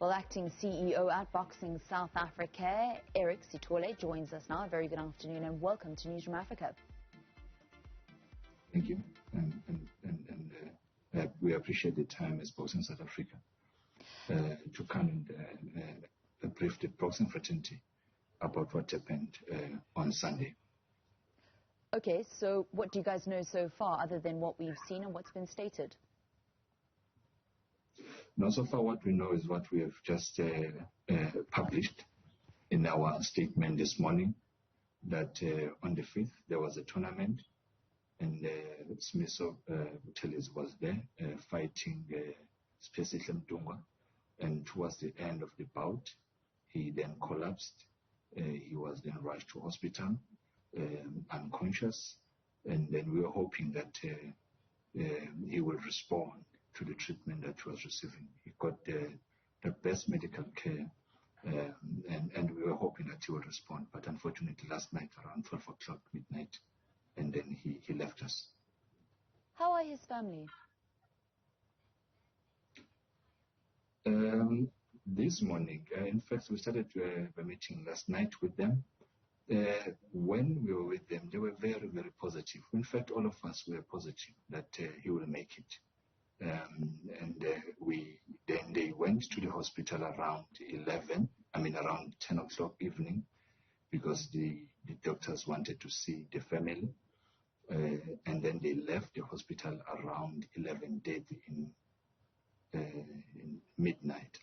Well, acting CEO at Boxing South Africa, Sithole, joins us now. Very good afternoon and welcome to Newsroom Africa. Thank you, and we appreciate the time as Boxing South Africa to come and brief the boxing fraternity about what happened on Sunday. Okay, so what do you guys know so far other than what we've seen and what's been stated? Now, so far what we know is what we have just published in our statement this morning, that on the 5th there was a tournament and Simiso Buthelezi was there fighting Siphesihle Mntungwa, and towards the end of the bout he then collapsed. He was then rushed to hospital unconscious, and then we were hoping that he would respond to the treatment that he was receiving. He got the best medical care, and we were hoping that he would respond. But unfortunately, last night around 12 o'clock midnight, and then he left us. How are his family? This morning, in fact, we started a meeting last night with them. When we were with them, they were very, very positive. In fact, all of us were positive that he will make it. Then they went to the hospital around 10 o'clock evening, because the doctors wanted to see the family. And then they left the hospital around 11:30 in midnight,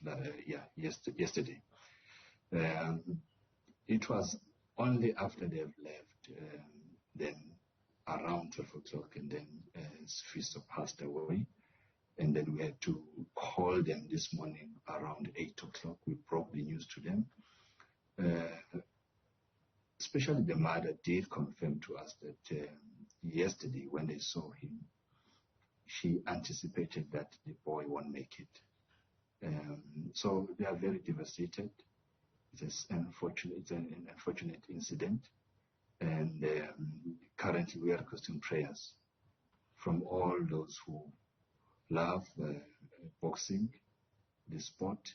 yesterday. It was only after they've left, then around 12 o'clock, and then Simiso passed away. And then we had to call them this morning around 8 o'clock. We broke the news to them. Especially the mother did confirm to us that yesterday when they saw him, she anticipated that the boy won't make it. So they are very devastated. It's an unfortunate incident. And currently we are requesting prayers from all those who love boxing, the sport,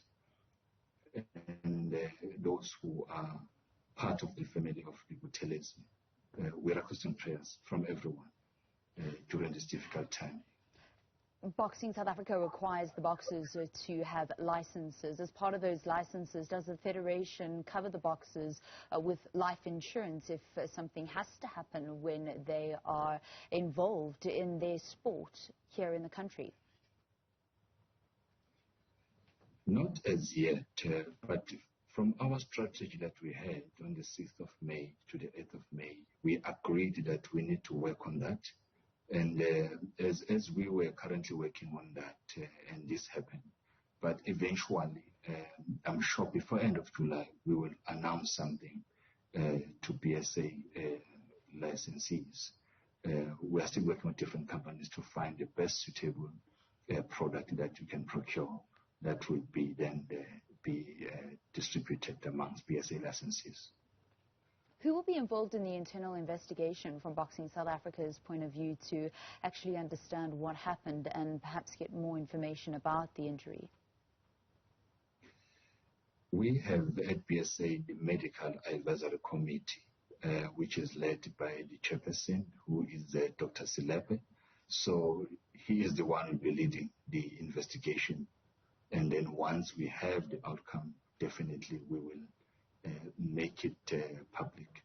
and those who are part of the family of the Buthelezi. We are requesting prayers from everyone during this difficult time. Boxing South Africa requires the boxers to have licenses. As part of those licenses, does the federation cover the boxers with life insurance if something has to happen when they are involved in their sport here in the country? Not as yet, but from our strategy that we had on the 6th of May to the 8th of May, we agreed that we need to work on that. And as we were currently working on that, and this happened. But eventually, I'm sure before end of July, we will announce something to BSA licensees. We are still working with different companies to find the best suitable product that you can procure that will be then be distributed amongst BSA licensees. Who will be involved in the internal investigation from Boxing South Africa's point of view to actually understand what happened and perhaps get more information about the injury? We have at BSA the Medical Advisory Committee, which is led by the chairperson, who is Dr. Silepe. So he is the one who will be leading the investigation. And then once we have the outcome, definitely we will make it public.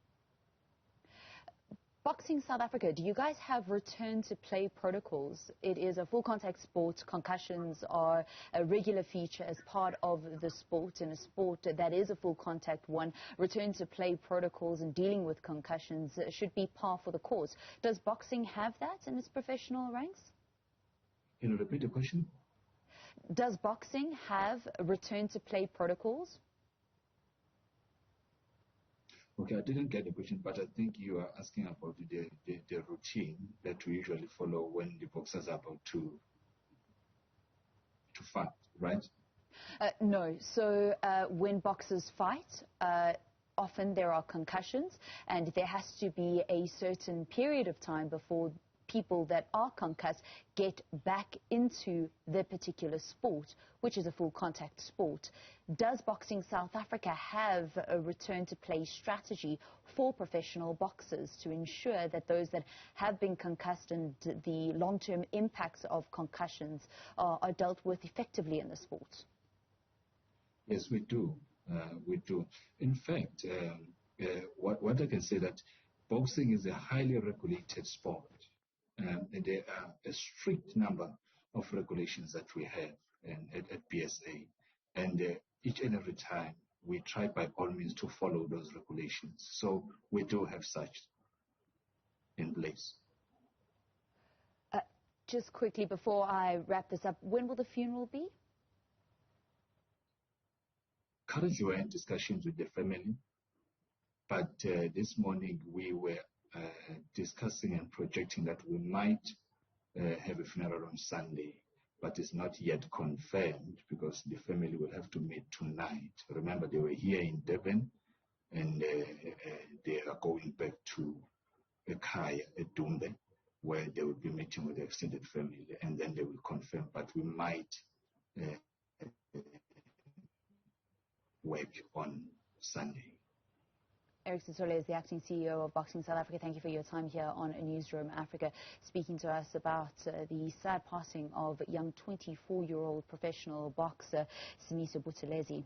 Boxing South Africa, do you guys have return to play protocols? It is a full contact sport. Concussions are a regular feature as part of the sport. In a sport that is a full contact one, return to play protocols and dealing with concussions should be par for the course. Does boxing have that in its professional ranks? Can you repeat the question? Does boxing have return to play protocols? Okay, I didn't get the question, but I think you are asking about the routine that we usually follow when the boxers are about to fight, right? No. So when boxers fight, often there are concussions, and there has to be a certain period of time before people that are concussed get back into the particular sport, which is a full contact sport. Does Boxing South Africa have a return to play strategy for professional boxers to ensure that those that have been concussed and the long-term impacts of concussions are dealt with effectively in the sport? Yes, we do. We do. In fact, what I can say that boxing is a highly regulated sport. There are a strict number of regulations that we have at BSA. And each and every time we try by all means to follow those regulations. So we do have such in place. Just quickly before I wrap this up, when will the funeral be? Currently we're in discussions with the family, but this morning we were discussing and projecting that we might have a funeral on Sunday, but it's not yet confirmed because the family will have to meet tonight. Remember, they were here in Durban, and they are going back to Ekhaya at Durban, where they will be meeting with the extended family, and then they will confirm, but we might work on Sunday. Sithole is the acting CEO of Boxing South Africa. Thank you for your time here on Newsroom Africa, speaking to us about the sad passing of young 24-year-old professional boxer Simiso Buthelezi.